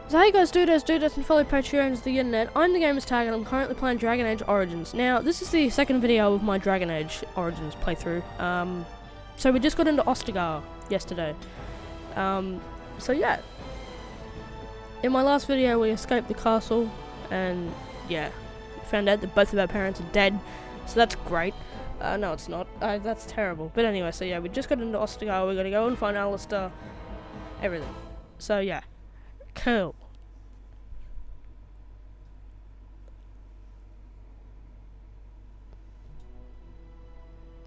So hey guys, dudes and fellow Patreons of the internet, I'm the Gamer's Tag and I'm currently playing Dragon Age Origins. Now, this is the second video of my Dragon Age Origins playthrough. So we just got into Ostagar yesterday. So yeah. In my last video we escaped the castle and yeah, found out that both of our parents are dead. So that's great. No it's not. That's terrible. But anyway, so yeah, we just got into Ostagar, we gotta go and find Alistair. Everything. So yeah. Cool.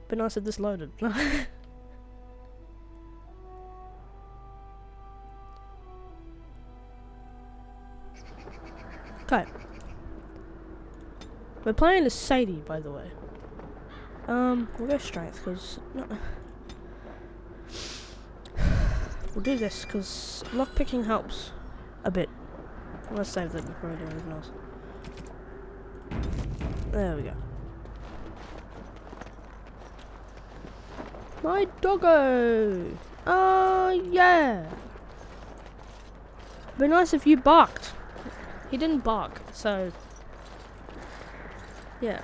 But nice that this loaded. Okay. We're playing as Sadie, by the way. We'll go strength, because... No. We'll do this, because lockpicking helps a bit. Let's save that before I do anything else. There we go. My doggo! Oh, yeah! It'd be nice if you barked. He didn't bark, so... Yeah.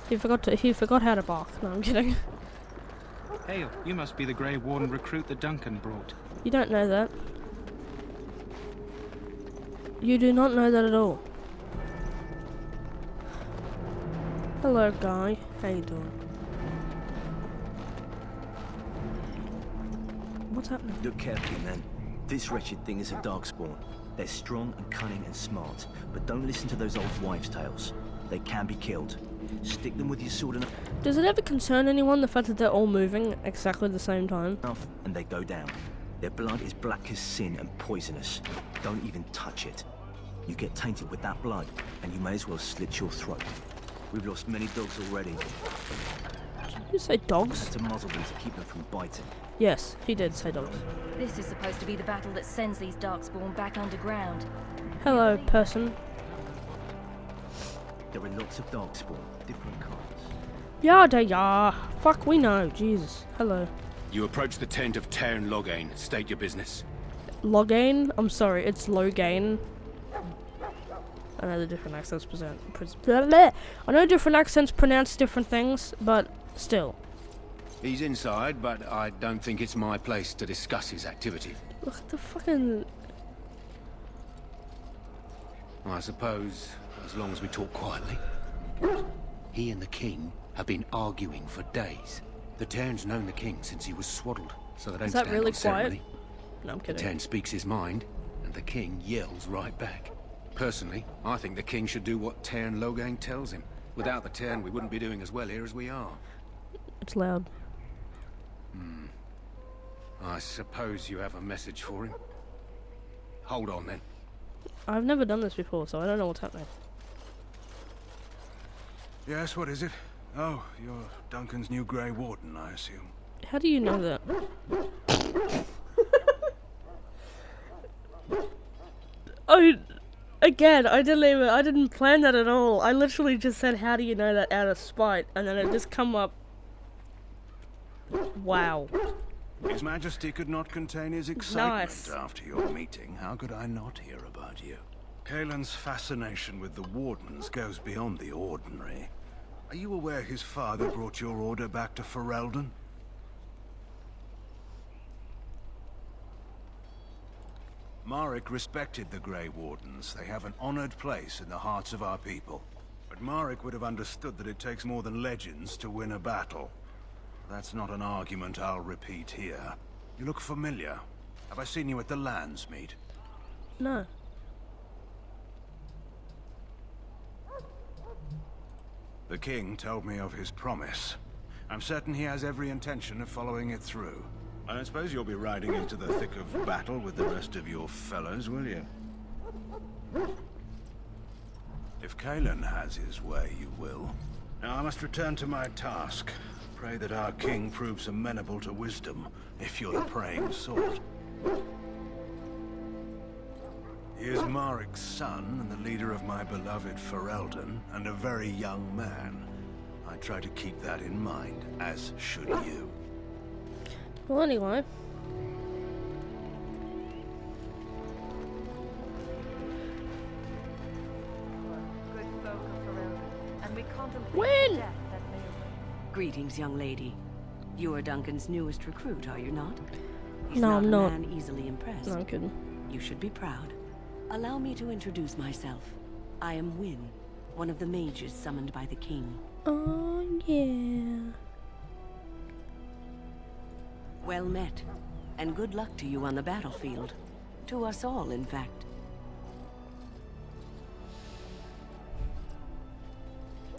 He forgot how to bark. No, I'm kidding. Hey, you must be the Grey Warden recruit that Duncan brought. You don't know that. You do not know that at all. Hello, guy. How you doing? What's happening? Look carefully, man. This wretched thing is a darkspawn. They're strong and cunning and smart, but don't listen to those old wives' tales. They can be killed. Stick them with your sword enough, Does it ever concern anyone the fact that they're all moving at exactly the same time? and they go down. Their blood is black as sin and poisonous. Don't even touch it. You get tainted with that blood, and you may as well slit your throat. We've lost many dogs already. Did you say dogs? To muzzle them to keep them from biting. Yes, he did say dogs. This is supposed to be the battle that sends these darkspawn back underground. Hello, person. There are lots of darkspawn, different kinds. Yada ya. Fuck, we know. Jesus. Hello. You approach the tent of Tairn Loghain. State your business. Loghain? I'm sorry, it's Loghain. I know the different accents I know different accents pronounce different things, but still. He's inside, but I don't think it's my place to discuss his activity. Look at the fucking... I suppose, as long as we talk quietly. He and the king have been arguing for days. The Tairn's known the king since he was swaddled, so they don't stand really on ceremony. No, I'm The kidding. Tairn speaks his mind, and the king yells right back. Personally, I think the king should do what Tairn Loghain tells him. Without the Tairn, we wouldn't be doing as well here as we are. It's loud. I suppose you have a message for him. Hold on then. I've never done this before, so I don't know what's happening. Yes, what is it? Oh, you're Duncan's new Grey Warden, I assume. How do you know that? Oh, again, I didn't plan that at all. I literally just said, how do you know that out of spite? And then it just come up. Wow. His Majesty could not contain his excitement Nice. after your meeting. How could I not hear about you? Kaelin's fascination with the Wardens goes beyond the ordinary. Are you aware his father brought your order back to Ferelden? Marek respected the Grey Wardens. They have an honored place in the hearts of our people. But Marek would have understood that it takes more than legends to win a battle. That's not an argument I'll repeat here. You look familiar. Have I seen you at the Lands meet? No. The king told me of his promise. I'm certain he has every intention of following it through. I don't suppose you'll be riding into the thick of battle with the rest of your fellows, will you? If Kaelin has his way, you will. Now I must return to my task. Pray that our king proves amenable to wisdom, if you're the praying sort. He is Marek's son and the leader of my beloved Ferelden, and a very young man. I try to keep that in mind, as should you. Well, anyway. Win! Greetings, young lady. You are Duncan's newest recruit, are you not? He's No, not I'm a not. man easily impressed. No, I'm kidding. You should be proud. Allow me to introduce myself. I am Win, one of the mages summoned by the king. Oh, yeah. Well met, and good luck to you on the battlefield. To us all, in fact.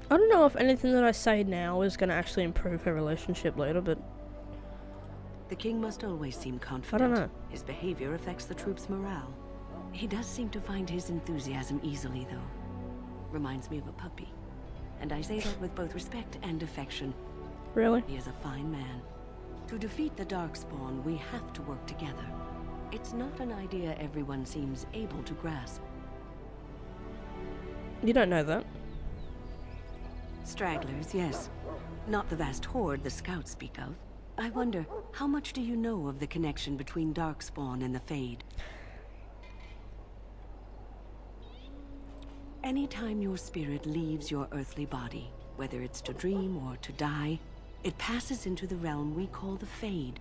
I don't know if anything that I say now is going to actually improve her relationship later, but The king must always seem I confident. don't know. His behavior affects the troops' morale. He does seem to find his enthusiasm easily, though. Reminds me of a puppy. And I say that with both respect and affection. Really? He is a fine man. To defeat the Darkspawn, we have to work together. It's not an idea everyone seems able to grasp. You don't know that. Stragglers, yes. Not the vast horde the scouts speak of. I wonder, how much do you know of the connection between Darkspawn and the Fade? Anytime your spirit leaves your earthly body, whether it's to dream or to die, it passes into the realm we call the Fade.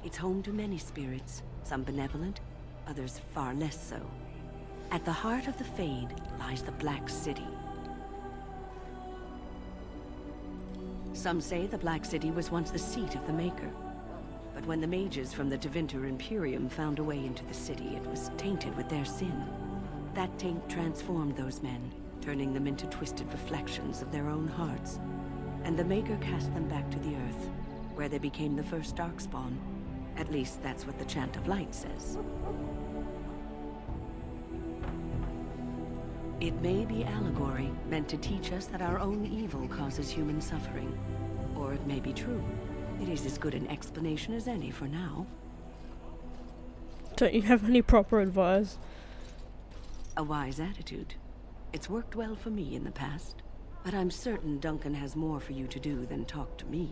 It's home to many spirits, some benevolent, others far less so. At the heart of the Fade lies the Black City. Some say the Black City was once the seat of the Maker. But when the mages from the Tevinter Imperium found a way into the city, it was tainted with their sin. That taint transformed those men, turning them into twisted reflections of their own hearts. And the Maker cast them back to the Earth, where they became the first Darkspawn. At least that's what the Chant of Light says. It may be allegory, meant to teach us that our own evil causes human suffering. Or it may be true. It is as good an explanation as any for now. Don't you have any proper advice? A wise attitude. It's worked well for me in the past. But I'm certain Duncan has more for you to do than talk to me.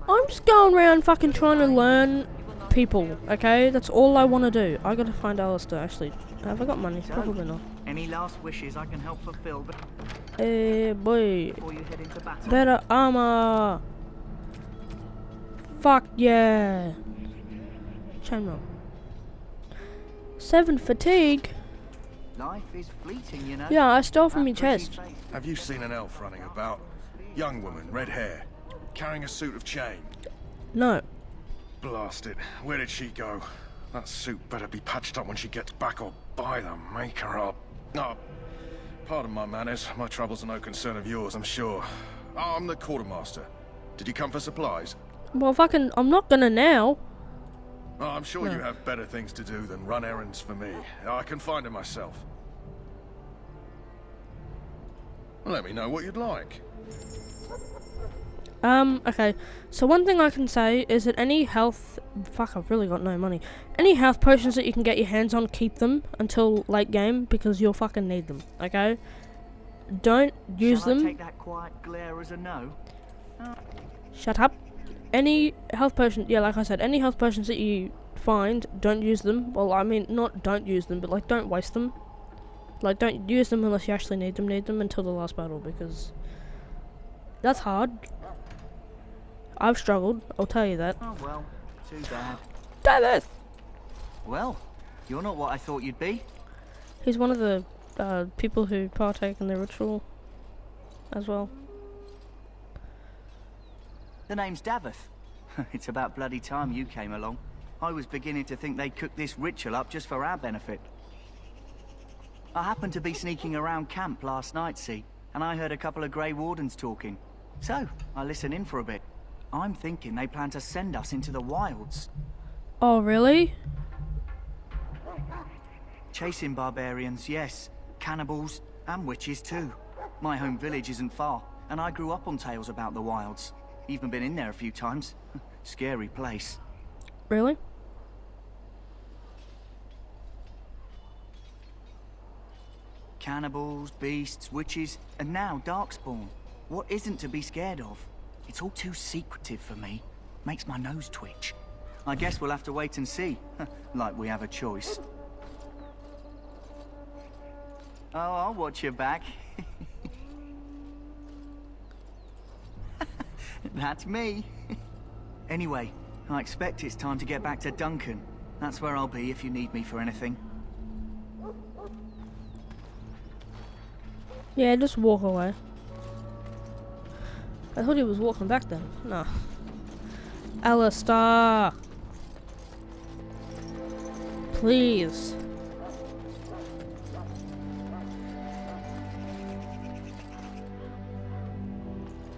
I'm just going around fucking trying to learn people, okay? That's all I want to do. I gotta find Alistair, actually. Have I got money? Probably not. Any last wishes I can help fulfill Boy. before you head into battle? Better armor. Fuck yeah. Chainmail. 7 fatigue. Life is fleeting, you know. Yeah, I stole from That your pretty chest. face. Have you seen an elf running about? Young woman, red hair, carrying a suit of chain. No. Blast it. Where did she go? That suit better be patched up when she gets back, or by the Maker up. Oh, pardon my manners. My troubles are no concern of yours, I'm sure. Oh, I'm the quartermaster. Did you come for supplies? Well, fucking, I'm not gonna now. Oh, I'm sure No. you have better things to do than run errands for me. I can find it myself. Let me know what you'd like. Okay. So one thing I can say is that any health... Fuck, I've really got no money. Any health potions that you can get your hands on, keep them until late game, because you'll fucking need them, okay? Don't use Shall I them. take that quiet glare as a no? Shut up. Any health potion... Yeah, like I said, any health potions that you find, don't use them. Well, I mean, not don't use them, but, like, don't waste them. Like, don't use them unless you actually need them until the last battle, because... That's hard. I've struggled, I'll tell you that. Oh well, too bad. Davis! Well, you're not what I thought you'd be. He's one of the people who partake in the ritual as well. The name's Davith. It's about bloody time you came along. I was beginning to think they'd cooked this ritual up just for our benefit. I happened to be sneaking around camp last night, see, and I heard a couple of Grey Wardens talking. So, I listened in for a bit. I'm thinking they plan to send us into the wilds. Oh, really? Chasing barbarians, yes. Cannibals, and witches too. My home village isn't far, and I grew up on tales about the wilds. Even been in there a few times. Scary place. Really? Cannibals, beasts, witches, and now Darkspawn. What isn't to be scared of? It's all too secretive for me. Makes my nose twitch. I guess we'll have to wait and see. Like we have a choice. Oh, I'll watch your back. That's me. Anyway, I expect it's time to get back to Duncan. That's where I'll be if you need me for anything. Yeah, just walk away. I thought he was walking back then. No. Alistair! Please.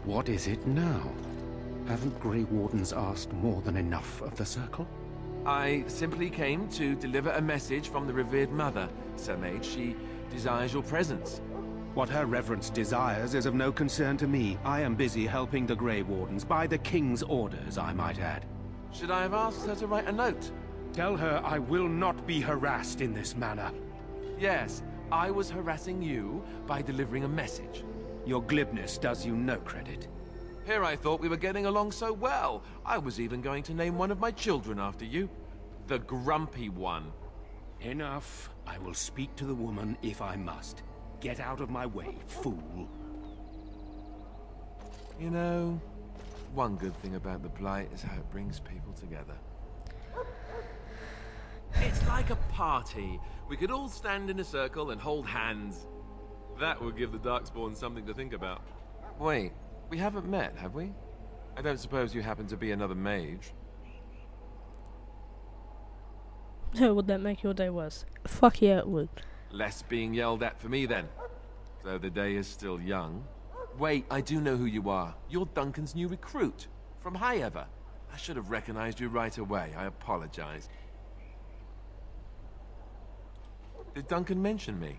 What is it now? Haven't Grey Wardens asked more than enough of the Circle? I simply came to deliver a message from the revered mother, Sir Mage. She desires your presence. What her reverence desires is of no concern to me. I am busy helping the Grey Wardens, by the King's orders, I might add. Should I have asked her to write a note? Tell her I will not be harassed in this manner. Yes, I was harassing you by delivering a message. Your glibness does you no credit. Here I thought we were getting along so well. I was even going to name one of my children after you. The Grumpy One. Enough. I will speak to the woman if I must. Get out of my way, fool. You know, one good thing about the Blight is how it brings people together. It's like a party. We could all stand in a circle and hold hands. That would give the Darkspawn something to think about. Wait, we haven't met, have we? I don't suppose you happen to be another mage? Would that make your day worse? Fuck yeah, it would. Less being yelled at for me then. Though the day is still young. Wait, I do know who you are. You're Duncan's new recruit. From Highever. I should have recognized you right away. I apologize. Did Duncan mention me?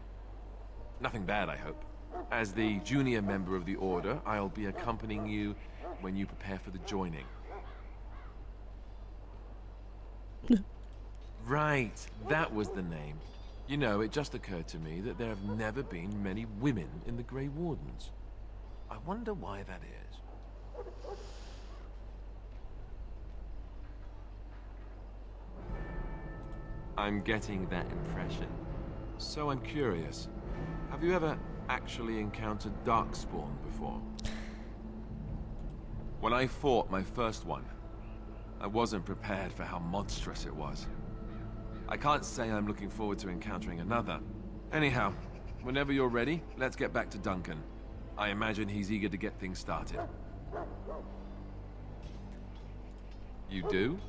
Nothing bad, I hope. As the junior member of the Order, I'll be accompanying you when you prepare for the joining. Right, that was the name. You know, it just occurred to me that there have never been many women in the Grey Wardens. I wonder why that is. I'm getting that impression. So I'm curious. Have you ever actually encountered Darkspawn before? When I fought my first one, I wasn't prepared for how monstrous it was. I can't say I'm looking forward to encountering another. Anyhow, whenever you're ready, let's get back to Duncan. I imagine he's eager to get things started. You do?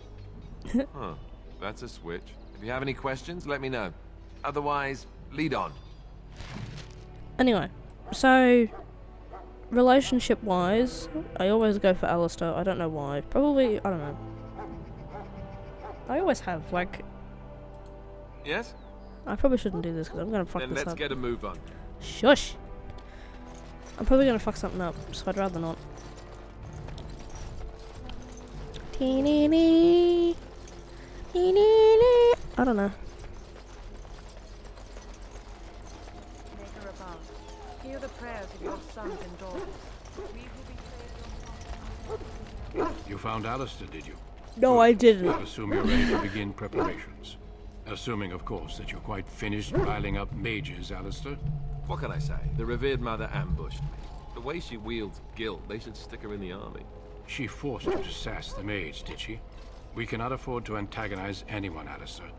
Huh, that's a switch. If you have any questions, let me know. Otherwise, lead on. Anyway, so relationship-wise, I always go for Alistair. I don't know why. Probably, I don't know. I always have, like... Yes? I probably shouldn't do this because I'm gonna fuck Then this up. let's get a move on. Shush! I'm probably gonna fuck something up, so I'd rather not. I don't know. Maker above, hear the prayers of your sons and daughters. You found Alistair, did you? No, I didn't. I assume you're ready to begin preparations. Assuming, of course, that you're quite finished riling up mages, Alistair. What can I say? The revered mother ambushed me. The way she wields guilt, they should stick her in the army. She forced you to sass the mage, did she? We cannot afford to antagonize anyone, Alistair.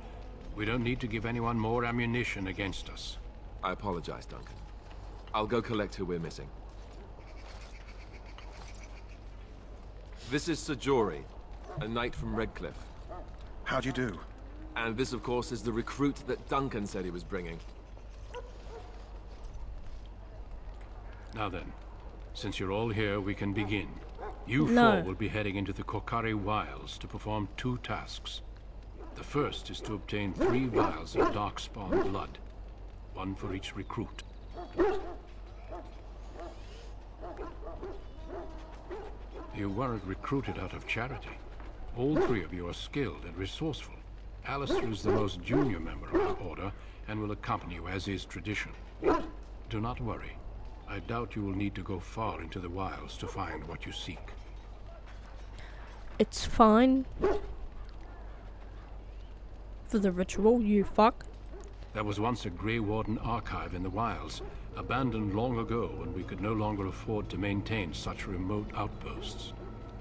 We don't need to give anyone more ammunition against us. I apologize, Duncan. I'll go collect who we're missing. This is Sir Jory, a knight from Redcliffe. How do you do? And this, of course, is the recruit that Duncan said he was bringing. Now then, since you're all here, we can begin. You four will be heading into the KORCARI wilds to perform 2 tasks. The first is to obtain 3 vials of Darkspawn blood, 1 for each recruit. You weren't recruited out of charity. All 3 of you are skilled and resourceful. Alistair is the most junior member of our order and will accompany you as is tradition. Do not worry. I doubt you will need to go far into the wilds to find what you seek. It's fine. For the ritual, you fuck. There was once a Grey Warden archive in the wilds, abandoned long ago when we could no longer afford to maintain such remote outposts.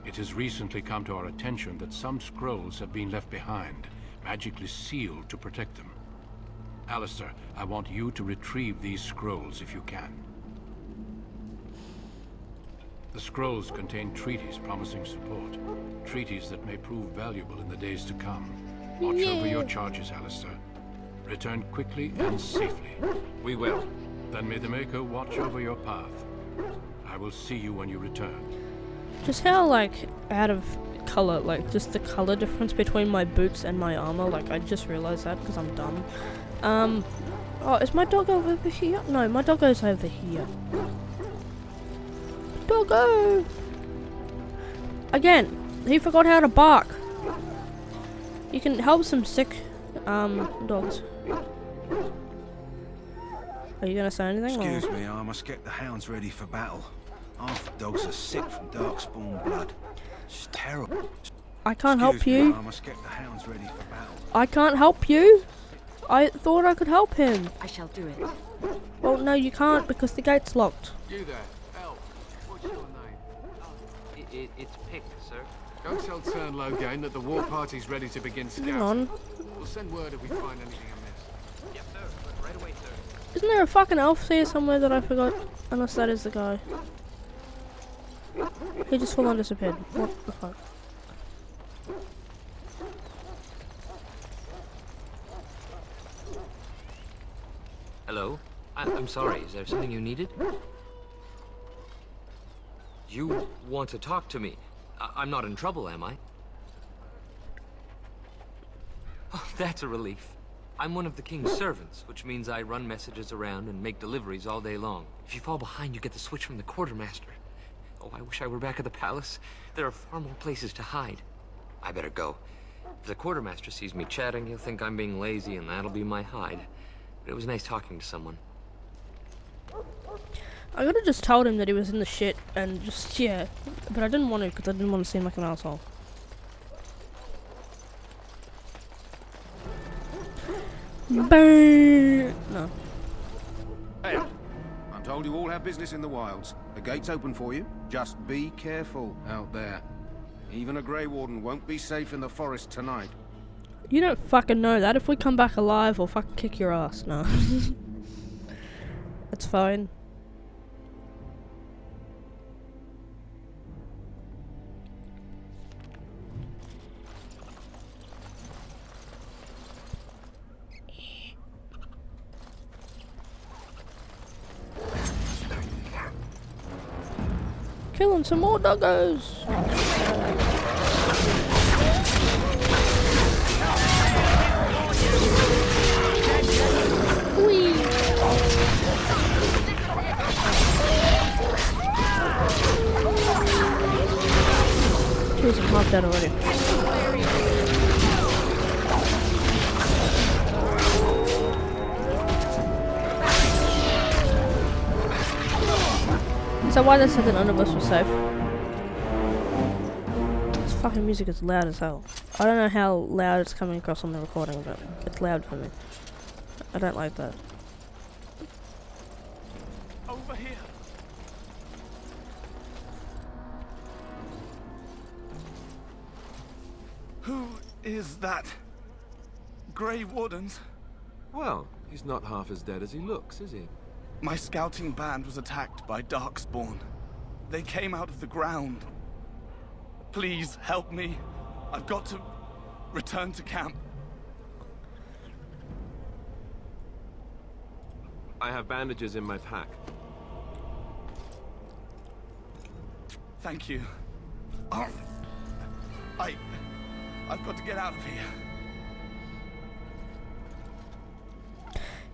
It has recently come to our attention that some scrolls have been left behind, magically sealed to protect them. Alistair, I want you to retrieve these scrolls if you can. The scrolls contain treaties promising support. Treaties that may prove valuable in the days to come. Watch over your charges, Alistair. Return quickly and safely. We will. Then may the Maker watch over your path. I will see you when you return. Just how, like, out of color, like, just the color difference between my boots and my armor, like, I just realized that because I'm dumb. Oh, is my doggo over here? No, my doggo's over here. Doggo! Again, he forgot how to bark. You can help some sick, dogs. Are you gonna say anything? Excuse me, I must get the hounds ready for battle. Half the dogs are sick from darkspawn blood. It's terrible. I can't help you. I must get the hounds ready for battle. I can't help you. I thought I could help him. I shall do it. Well, no, you can't because the gate's locked. You there, Elf. What's your name? It's Pick, sir. Go tell Turnlow Game that the war party's ready to begin scouting. Hang on. We'll send word if we find anything amiss. Yes, sir. Right away, sir. Isn't there a fucking elf here somewhere that I forgot? Unless that is the guy. He just full on disappeared. What the fuck? Hello? I'm sorry, is there something you needed? You want to talk to me? I'm not in trouble, am I? Oh, that's a relief. I'm one of the king's servants, which means I run messages around and make deliveries all day long. If you fall behind, you get the switch from the quartermaster. Oh, I wish I were back at the palace. There are far more places to hide. I better go. If the quartermaster sees me chatting, he'll think I'm being lazy, and that'll be my hide. But it was nice talking to someone. I could have just told him that he was in the shit and just, yeah. But I didn't want to because I didn't want to seem like an asshole. Boo! No. Hey, I'm told you all have business in the wilds. The gate's open for you. Just be careful out there. Even a Grey Warden won't be safe in the forest tonight. You don't fucking know that. If we come back alive, we'll fucking kick your ass. No. That's fine. Killing some more doggos. Whee. Jeez, I'm half dead already. So why they said that none of us were safe? This fucking music is loud as hell. I don't know how loud it's coming across on the recording, but it's loud for me. I don't like that. Over here. Who is that? Grey Wardens? Well, he's not half as dead as he looks, is he? My scouting band was attacked by Darkspawn. They came out of the ground. Please help me. I've got to return to camp. I have bandages in my pack. Thank you. Oh, I've got to get out of here.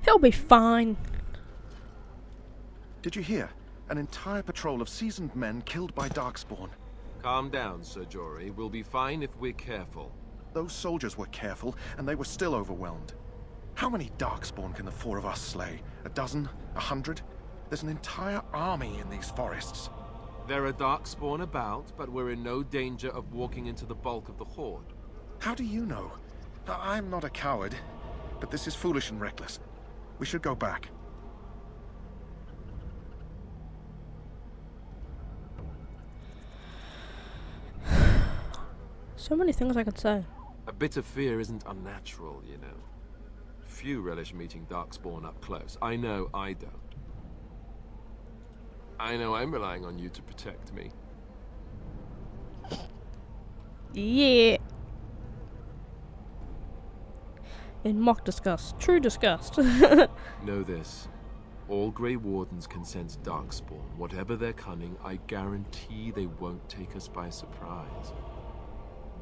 He'll be fine. Did you hear? An entire patrol of seasoned men killed by Darkspawn. Calm down, Sir Jory. We'll be fine if we're careful. Those soldiers were careful, and they were still overwhelmed. How many Darkspawn can the four of us slay? A dozen? 100? There's an entire army in these forests. There are Darkspawn about, but we're in no danger of walking into the bulk of the Horde. How do you know? I'm not a coward, but this is foolish and reckless. We should go back. So many things I could say. A bit of fear isn't unnatural, you know. Few relish meeting Darkspawn up close. I know I don't. I know I'm relying on you to protect me. Yeah. In mock disgust. True disgust. Know this. All Grey Wardens can sense Darkspawn. Whatever their cunning, I guarantee they won't take us by surprise.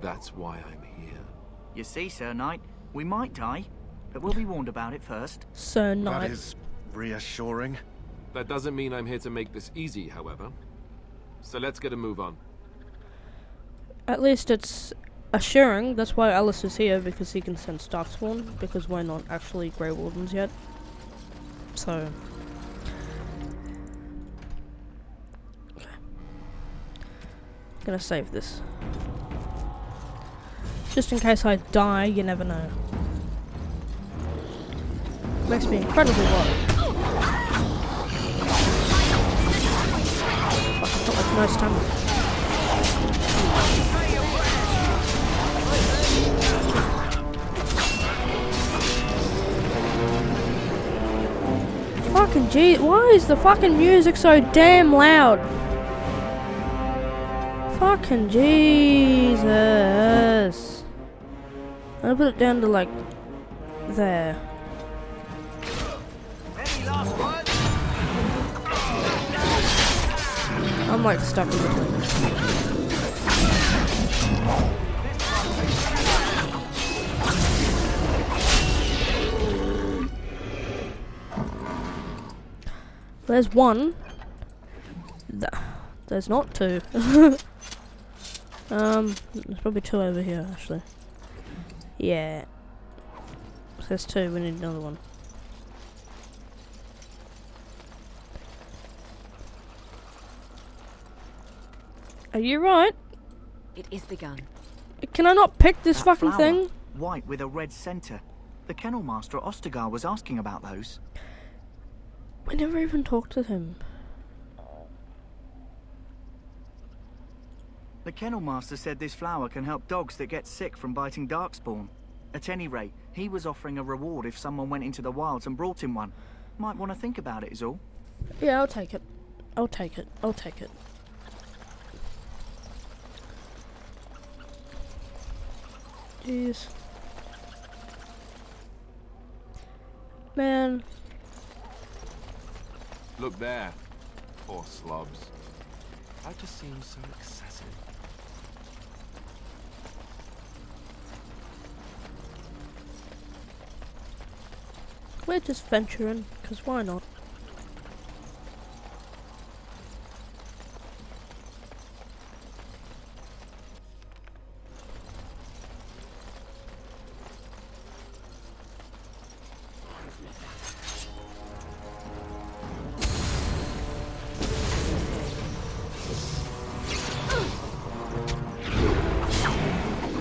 That's why I'm here. You see, Sir Knight, we might die, but we'll be warned about it first. Sir Knight. That is reassuring. That doesn't mean I'm here to make this easy, however. So let's get a move on. At least it's assuring. That's why Alice is here, because he can sense Darkspawn, because we're not actually Grey Wardens yet. So... okay. Gonna save this. Just in case I die, you never know. Makes me incredibly worried. I've got like no stamina. Fucking gee, why is the fucking music so damn loud? Fucking Jesus. I'll put it down to like there. I'm like stuck in between. There's one. There's not two. There's probably two over here, actually. Yeah. There's two, we need another one. Are you right? It is begun. Can I not pick this That fucking flower, thing? white with a red centre. The kennel master at Ostagar was asking about those. We never even talked to him. The kennel master said this flower can help dogs that get sick from biting Darkspawn. At any rate, he was offering a reward if someone went into the wilds and brought him one. Might want to think about it is all. Yeah, I'll take it. I'll take it. I'll take it. Jeez. Man. Look there. Poor slobs. That just seems so excessive. We're just venturing, because why not?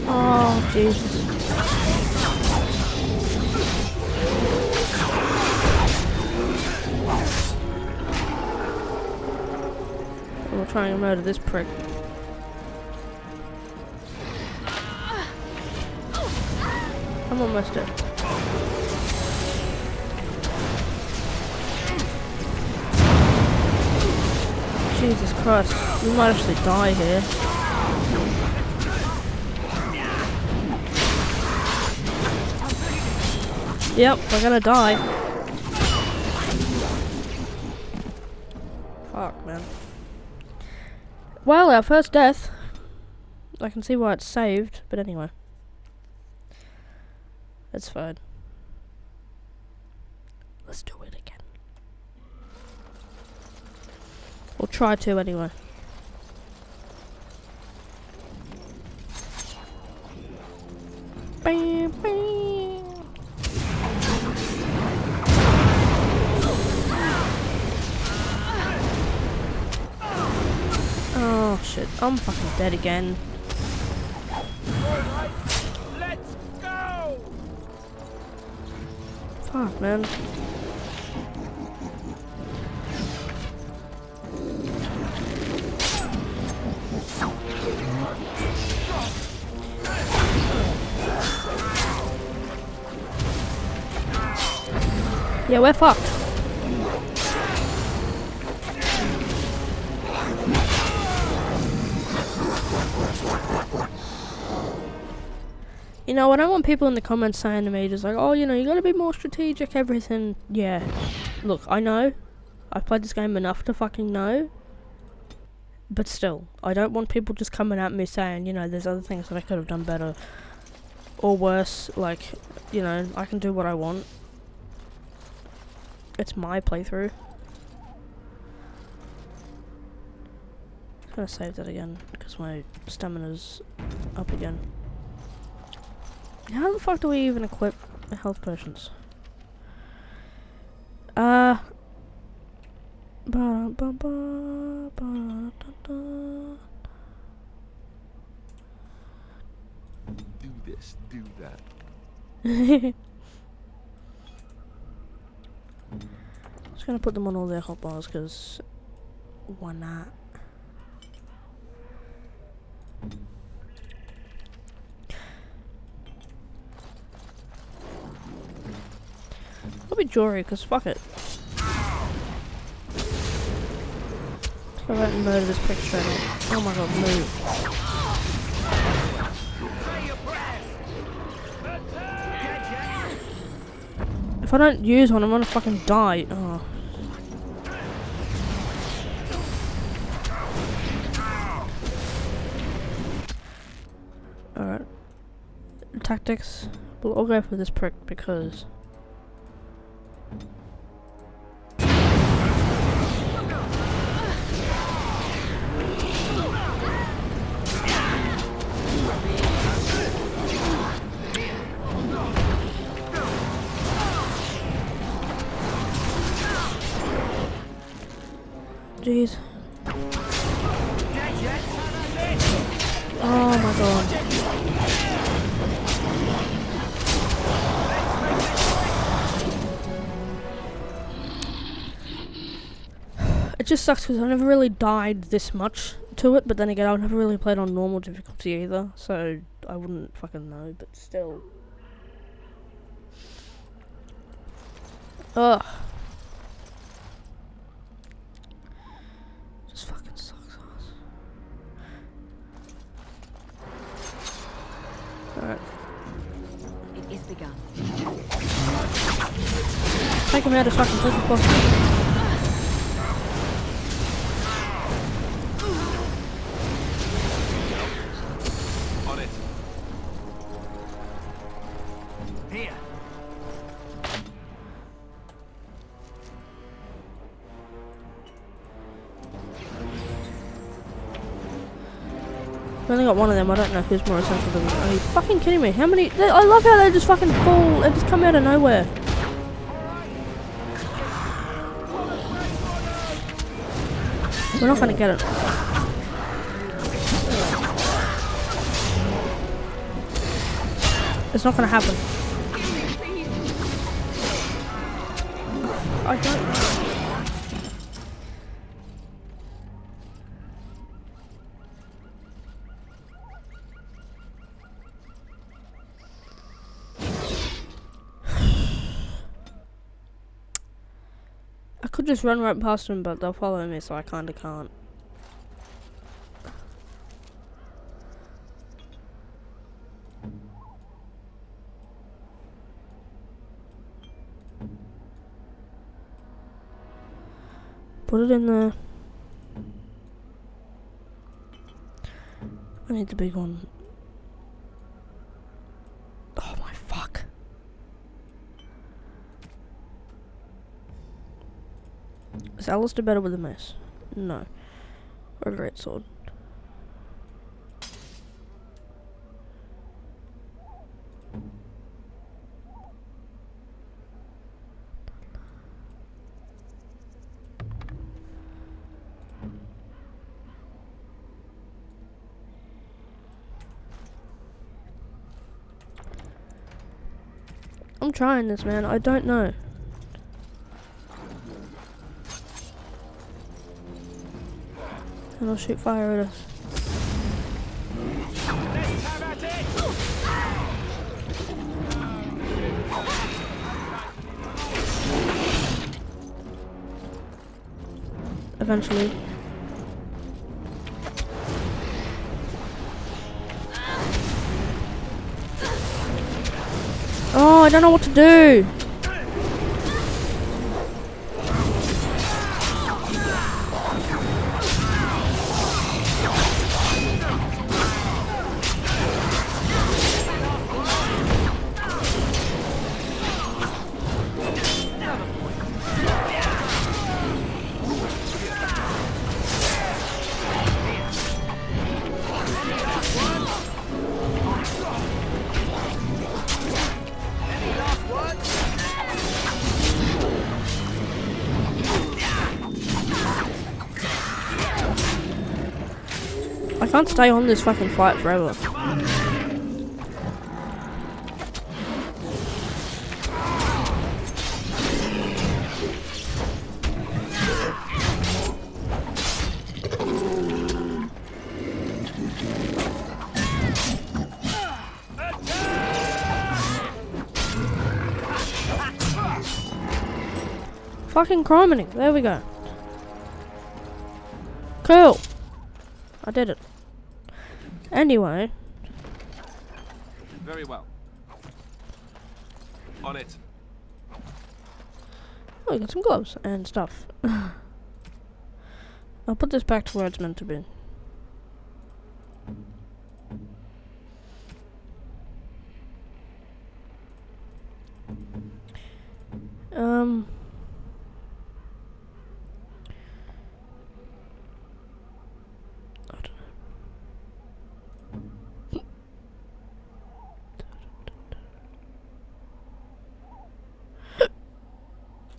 Oh, Jesus. We're trying to murder this prick. I'm almost dead. Jesus Christ, we might actually die here. Yep, we're gonna die. Fuck, man. Well, our first death. I can see why it's saved, but anyway. That's fine. Let's do it again. We'll try to anyway. Bam, bam. Oh shit, I'm fucking dead again. Let's go! Fuck, man. Yeah, we're fucked. You know, I don't want people in the comments saying to me just like, oh, you know, you gotta be more strategic, everything. Yeah. Look, I know. I've played this game enough to fucking know. But still, I don't want people just coming at me saying, you know, there's other things that I could have done better. Or worse, like, you know, I can do what I want. It's my playthrough. I'm gonna save that again, because my stamina's up again. How the fuck do we even equip health potions? Do this, do that. Just gonna put them on all their hotbars, because why not? I'll be jewelry, because fuck it. Let's go out and murder this prick straight up. Oh my god, move. If I don't use one, I'm gonna fucking die. Oh. Alright. Tactics. We'll all go for this prick because... Jeez. Oh my god. It just sucks because I never really died this much to it, but then again, I've never really played on normal difficulty either, so I wouldn't fucking know, but still. Ugh. Just fucking sucks ass. Alright. It is begun. Take him out as fucking quick as possible. On it. Here. I've only got one of them, I don't know who's more essential than me. Are you fucking kidding me? How many? I love how they just fucking fall, they just come out of nowhere. We're not gonna get it. It's not gonna happen. I don't know. I could just run right past them, but they'll follow me, so I kinda can't. Put it in there. I need the big one. Oh my fuck. Is Alistair better with a mace? No. Or a great sword. I'm trying this, man. I don't know. And I'll shoot fire at us. eventually. Oh, I don't know what to do. I can't stay on this fucking fight forever. Fucking criminy. There we go. Cool. I did it. Anyway. Very well. On it. Oh, we got some gloves and stuff. I'll put this back to where it's meant to be.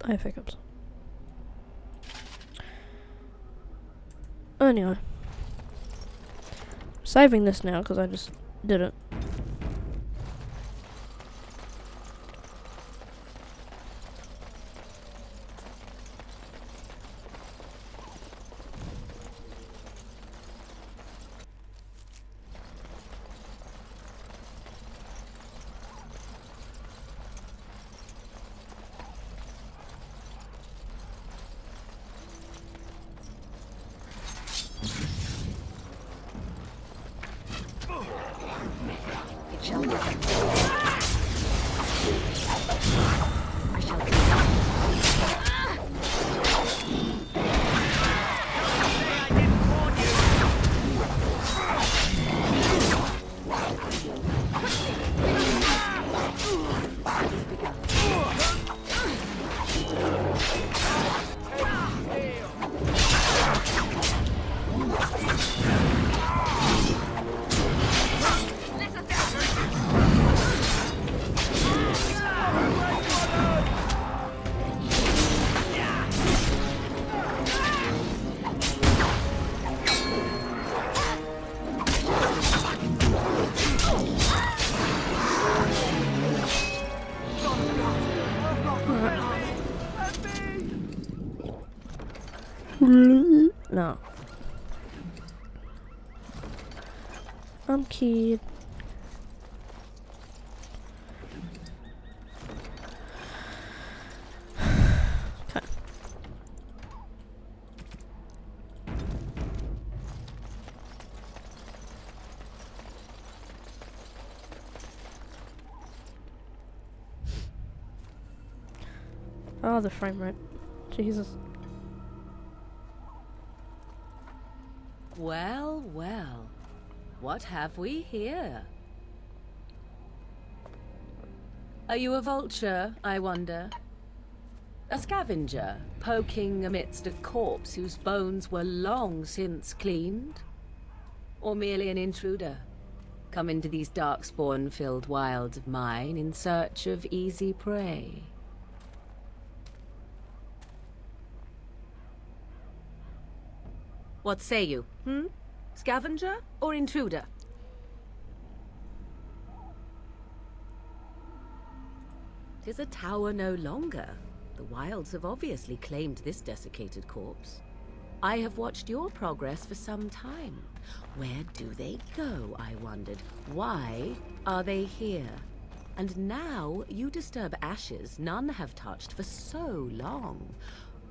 I have hiccups. Anyway. Saving this now because I just did it. No. I'm kid. Okay. Oh, the frame rate. Jesus. Well, well. What have we here? Are you a vulture, I wonder? A scavenger, poking amidst a corpse whose bones were long since cleaned? Or merely an intruder, come into these darkspawn-filled wilds of mine in search of easy prey? What say you, Scavenger or intruder? Tis a tower no longer. The wilds have obviously claimed this desiccated corpse. I have watched your progress for some time. Where do they go, I wondered? Why are they here? And now you disturb ashes none have touched for so long.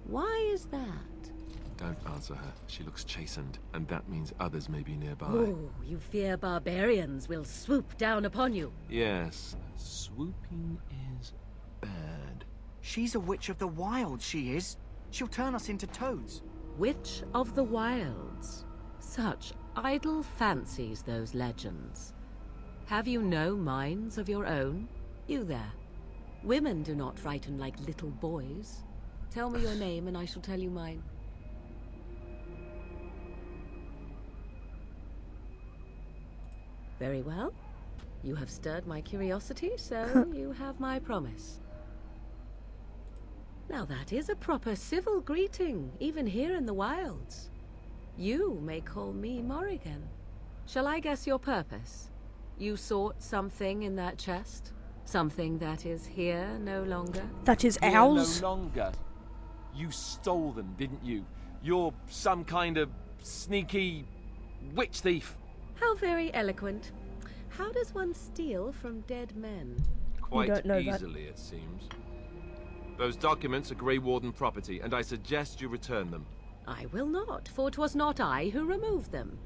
Why is that? Don't answer her. She looks chastened, and that means others may be nearby. Oh, you fear barbarians will swoop down upon you. Yes, swooping is bad. She's a witch of the wilds, she is. She'll turn us into toads. Witch of the Wilds. Such idle fancies, those legends. Have you no minds of your own? You there. Women do not frighten like little boys. Tell me your name and I shall tell you mine. Very well. You have stirred my curiosity, so you have my promise. Now that is a proper civil greeting, even here in the wilds. You may call me Morrigan. Shall I guess your purpose? You sought something in that chest? Something that is here no longer? That is Here ours. no longer. You stole them, didn't you? You're some kind of sneaky witch thief. How very eloquent. How does one steal from dead men? Quite don't know easily, it seems. Those documents are Grey Warden property, and I suggest you return them. I will not, for 'twas not I who removed them.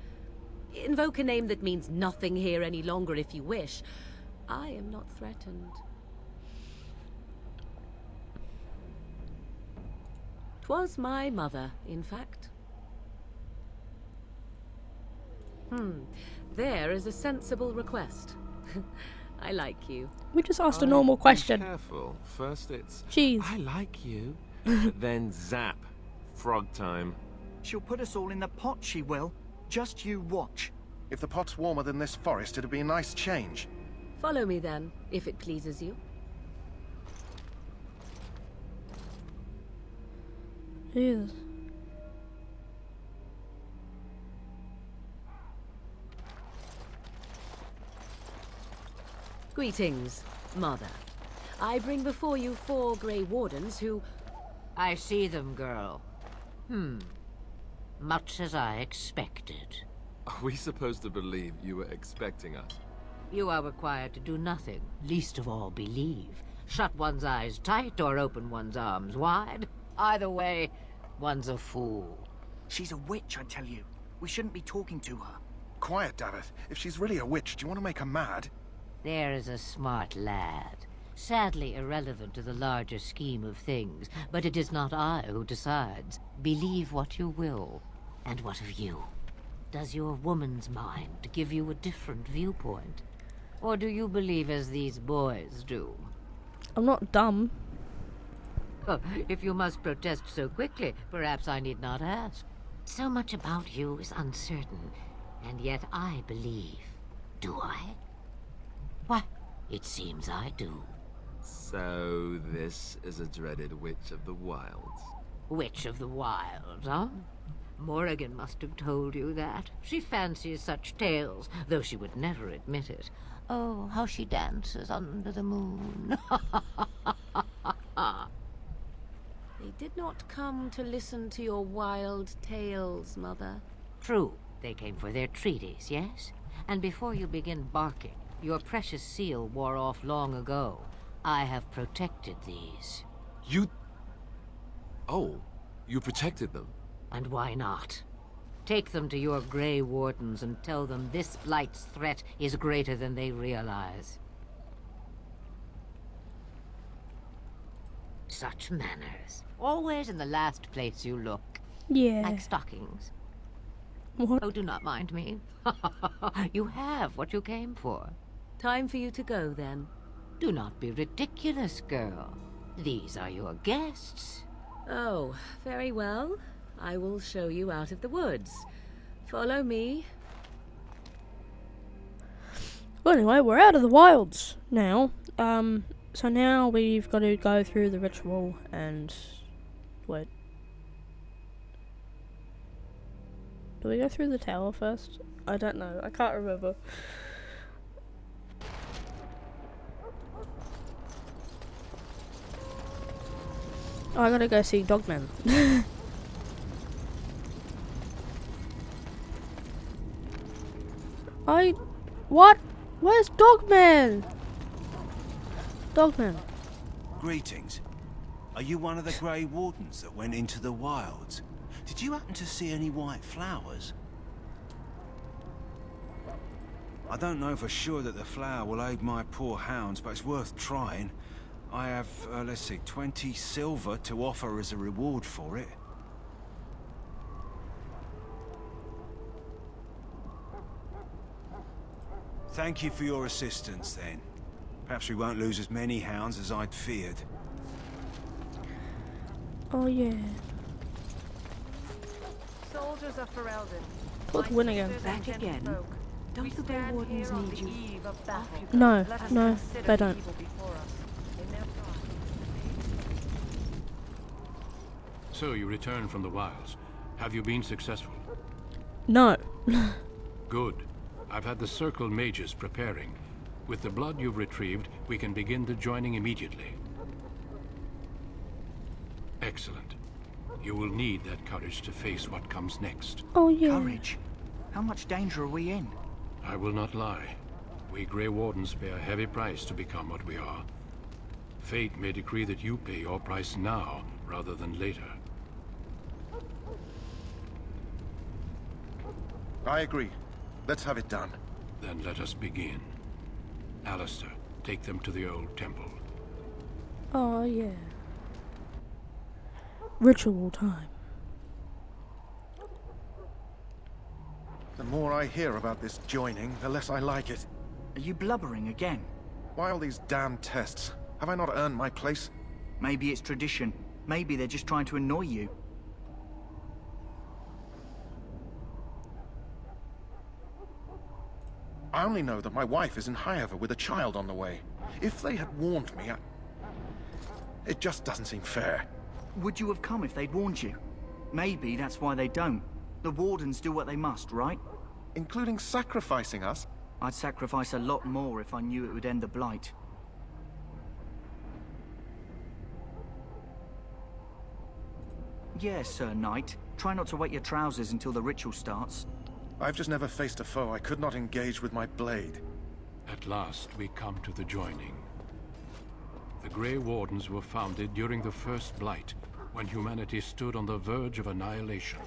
Invoke a name that means nothing here any longer if you wish. I am not threatened. 'Twas my mother, in fact. There is a sensible request. I like you. We just asked a normal question. Be careful. First it's... Jeez. I like you. Then zap. Frog time. She'll put us all in the pot, she will. Just you watch. If the pot's warmer than this forest, it'd be a nice change. Follow me then, if it pleases you. Jesus. Greetings, Mother. I bring before you 4 Grey Wardens who... I see them, girl. Much as I expected. Are we supposed to believe you were expecting us? You are required to do nothing, least of all believe. Shut one's eyes tight or open one's arms wide. Either way, one's a fool. She's a witch, I tell you. We shouldn't be talking to her. Quiet, Davith. If she's really a witch, do you want to make her mad? There is a smart lad. Sadly irrelevant to the larger scheme of things, but it is not I who decides. Believe what you will. And what of you? Does your woman's mind give you a different viewpoint? Or do you believe as these boys do? I'm not dumb. Oh, if you must protest so quickly, perhaps I need not ask. So much about you is uncertain, and yet I believe. Do I? Why, it seems I do. So this is a dreaded witch of the wilds. Witch of the Wilds, huh? Morrigan must have told you that. She fancies such tales, though she would never admit it. Oh, how she dances under the moon. They did not come to listen to your wild tales, Mother. True, they came for their treaties, yes? And before you begin barking, your precious seal wore off long ago. I have protected these. You... Oh, you protected them? And why not? Take them to your Grey Wardens and tell them this Blight's threat is greater than they realize. Such manners. Always in the last place you look. Yeah. Like stockings. What? Oh, do not mind me. You have what you came for. Time for you to go, then. Do not be ridiculous, girl. These are your guests. Oh, very well. I will show you out of the woods. Follow me. Well, anyway, we're out of the wilds now. So now we've got to go through the ritual and... Wait. Do we go through the tower first? I don't know. I can't remember. Oh, I gotta go see Dogman. What? Where's Dogman? Dogman. Greetings. Are you one of the Grey Wardens that went into the wilds? Did you happen to see any white flowers? I don't know for sure that the flower will aid my poor hounds, but it's worth trying. I have, let's see, 20 silver to offer as a reward for it. Thank you for your assistance, then. Perhaps we won't lose as many hounds as I'd feared. Oh yeah. Soldiers of Ferelden. Let's win again. Back again? Don't the Grey Wardens need you? No, no, they don't. So you returned from the wilds. Have you been successful? No. Good. I've had the Circle mages preparing. With the blood you've retrieved, we can begin the joining immediately. Excellent. You will need that courage to face what comes next. Oh yeah. Courage? How much danger are we in? I will not lie. We Grey Wardens pay a heavy price to become what we are. Fate may decree that you pay your price now, rather than later. I agree. Let's have it done. Then let us begin. Alistair, take them to the old temple. Oh yeah. Ritual time. The more I hear about this joining, the less I like it. Are you blubbering again? Why all these damn tests? Have I not earned my place? Maybe it's tradition. Maybe they're just trying to annoy you. I only know that my wife is in Highover with a child on the way. If they had warned me, it just doesn't seem fair. Would you have come if they'd warned you? Maybe that's why they don't. The Wardens do what they must, right? Including sacrificing us? I'd sacrifice a lot more if I knew it would end the Blight. Yes, Sir Knight. Try not to wet your trousers until the ritual starts. I've just never faced a foe I could not engage with my blade. At last, we come to the joining. The Grey Wardens were founded during the First Blight, when humanity stood on the verge of annihilation.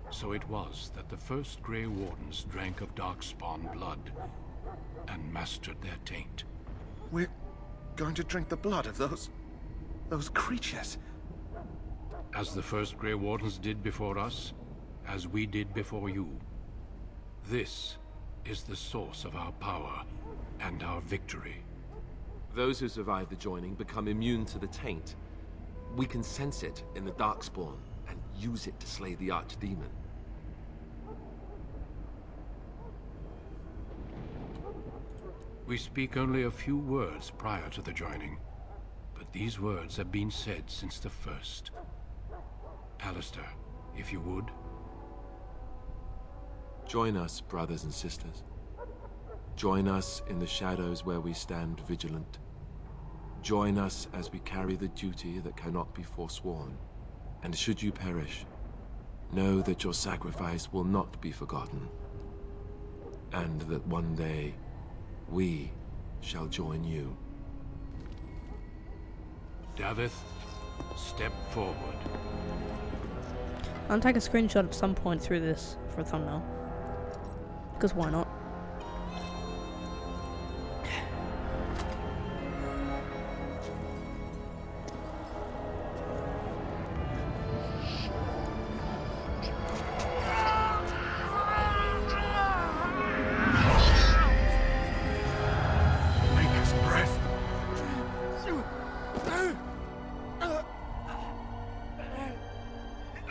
So it was that the first Grey Wardens drank of Darkspawn blood and mastered their taint. We're going to drink the blood of those creatures. As the first Grey Wardens did before us, as we did before you. This is the source of our power and our victory. Those who survive the joining become immune to the taint. We can sense it in the Darkspawn and use it to slay the Archdemon. We speak only a few words prior to the joining, but these words have been said since the first. Alistair, if you would. Join us, brothers and sisters. Join us in the shadows where we stand vigilant. Join us as we carry the duty that cannot be forsworn. And should you perish, know that your sacrifice will not be forgotten. And that one day, we shall join you. Davith, step forward. I'll take a screenshot at some point through this for a thumbnail. Because why not?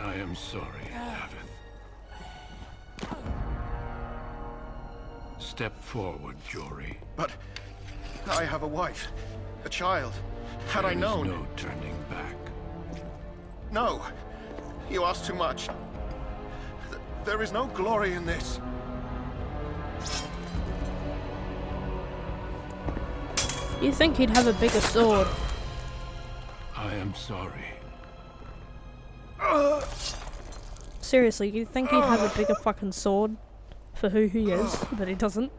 I am sorry, Davith. Step forward, Jory. But I have a wife, a child. Had I known... There is no turning back. No, you ask too much. There is no glory in this. You think he'd have a bigger sword? I am sorry. Seriously, you think he'd have a bigger fucking sword for who he is, but he doesn't?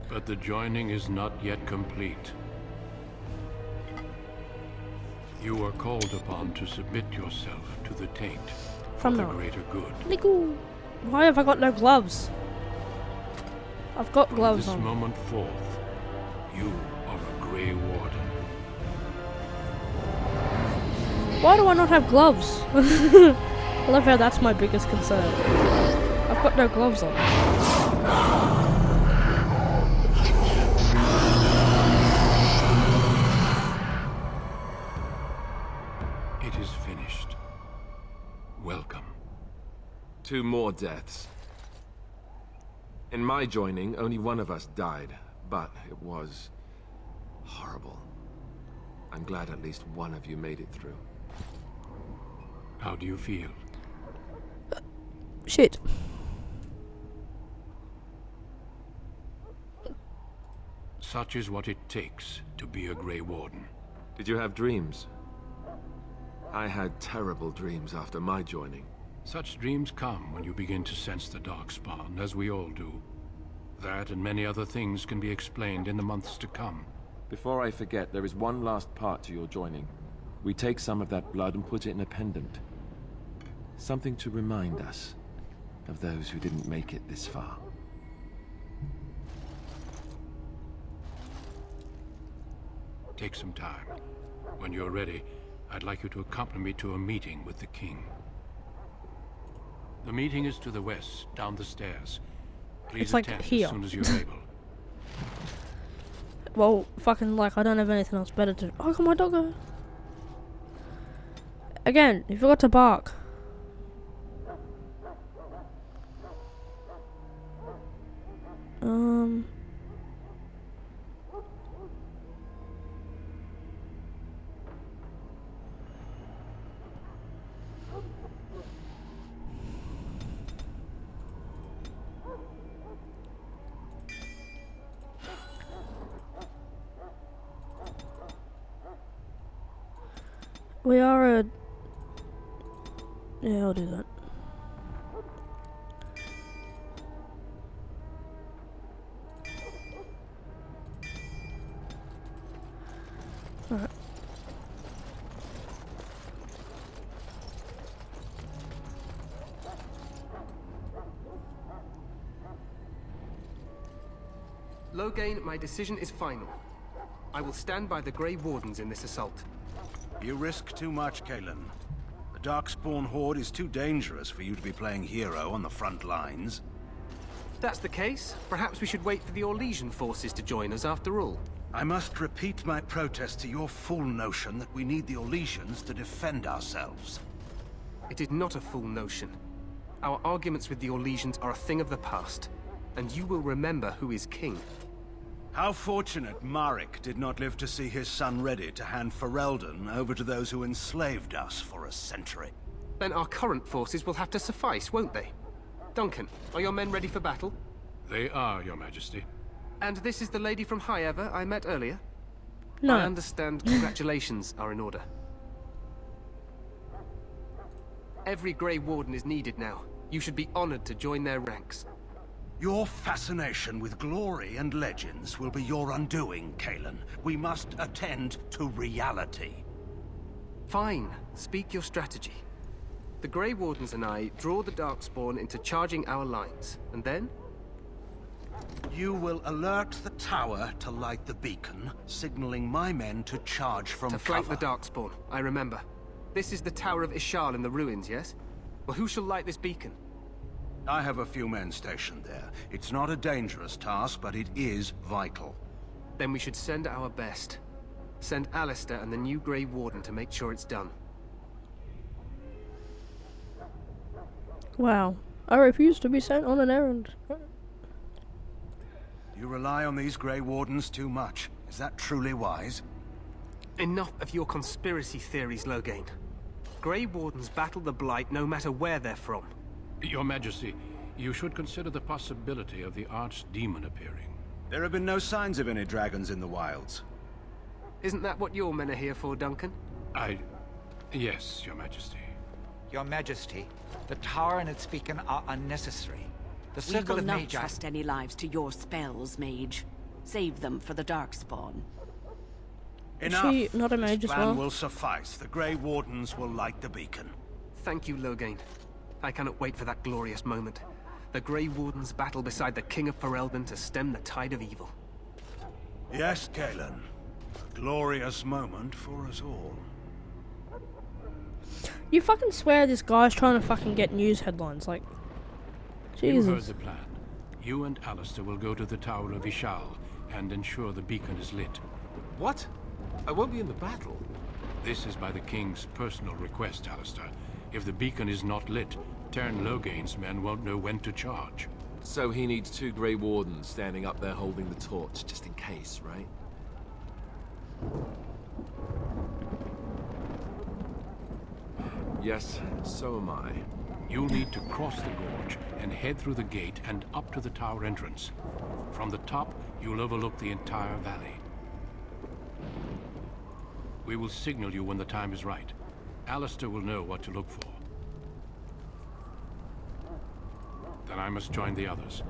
But the joining is not yet complete. You are called upon to submit yourself to the taint from the now. greater good. Nico. Why have I got no gloves? I've got gloves From on. this moment forth, you are a Grey Warden. Why do I not have gloves? I love how that's my biggest concern. I've got no gloves on. It is finished. Welcome. 2 more deaths. In my joining, only one of us died, but it was horrible. I'm glad at least one of you made it through. How do you feel? Shit. Such is what it takes to be a Grey Warden. Did you have dreams? I had terrible dreams after my joining. Such dreams come when you begin to sense the Darkspawn, as we all do. That and many other things can be explained in the months to come. Before I forget, there is one last part to your joining. We take some of that blood and put it in a pendant. Something to remind us of those who didn't make it this far. Take some time. When you're ready, I'd like you to accompany me to a meeting with the king. The meeting is to the west, down the stairs. Please It's like attend here. as soon as you're able. Well, fucking like I don't have anything else better to do. Oh, come on, doggo. Again, you forgot to bark. We are a... Yeah, I'll do that. Alright. Loghain, my decision is final. I will stand by the Grey Wardens in this assault. You risk too much, Kalen. The Darkspawn Horde is too dangerous for you to be playing hero on the front lines. If that's the case, perhaps we should wait for the Orlesian forces to join us after all. I must repeat my protest to your fool notion that we need the Orlesians to defend ourselves. It is not a fool notion. Our arguments with the Orlesians are a thing of the past, and you will remember who is king. How fortunate Marek did not live to see his son ready to hand Ferelden over to those who enslaved us for a century. Then our current forces will have to suffice, won't they? Duncan, are your men ready for battle? They are, Your Majesty. And this is the lady from High Ever I met earlier? No. I understand congratulations are in order. Every Grey Warden is needed now. You should be honored to join their ranks. Your fascination with glory and legends will be your undoing, Kalen. We must attend to reality. Fine. Speak your strategy. The Grey Wardens and I draw the Darkspawn into charging our lines, and then? You will alert the tower to light the beacon, signaling my men to charge from To flank cover. the Darkspawn, I remember. This is the Tower of Ishal in the ruins, yes? Well, who shall light this beacon? I have a few men stationed there. It's not a dangerous task, but it is vital. Then we should send our best. Send Alistair and the new Grey Warden to make sure it's done. Wow. I refuse to be sent on an errand. You rely on these Grey Wardens too much. Is that truly wise? Enough of your conspiracy theories, Loghain. Grey Wardens battle the Blight no matter where they're from. Your Majesty, you should consider the possibility of the Archdemon appearing. There have been no signs of any dragons in the wilds. Isn't that what your men are here for, Duncan? Yes, Your Majesty. Your Majesty, the tower and its beacon are unnecessary. The We circle will of not Magi... trust any lives to your spells, mage. Save them for the Darkspawn. Enough. Is she not a mage this as plan well? will suffice. The Grey Wardens will light the beacon. Thank you, Loghain. I cannot wait for that glorious moment. The Grey Wardens battle beside the King of Ferelden to stem the tide of evil. Yes, Kalen. A glorious moment for us all. You fucking swear this guy's trying to fucking get news headlines, like... Jesus. You heard the plan. You and Alistair will go to the Tower of Ishal and ensure the beacon is lit. What? I won't be in the battle. This is by the King's personal request, Alistair. If the beacon is not lit, Tern Loghain's men won't know when to charge. So he needs 2 Grey Wardens standing up there holding the torch, just in case, right? Yes, so am I. You'll need to cross the gorge and head through the gate and up to the tower entrance. From the top, you'll overlook the entire valley. We will signal you when the time is right. Alistair will know what to look for. Then I must join the others.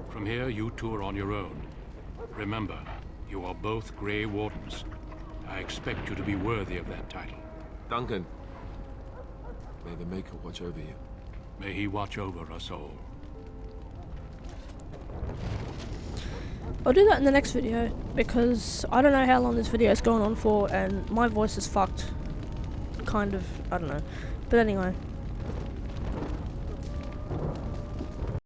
From here, you two are on your own. Remember, you are both Grey Wardens. I expect you to be worthy of that title. Duncan, may the Maker watch over you. May he watch over us all. I'll do that in the next video, because I don't know how long this video is going on for, and my voice is fucked. Kind of, I don't know. But anyway.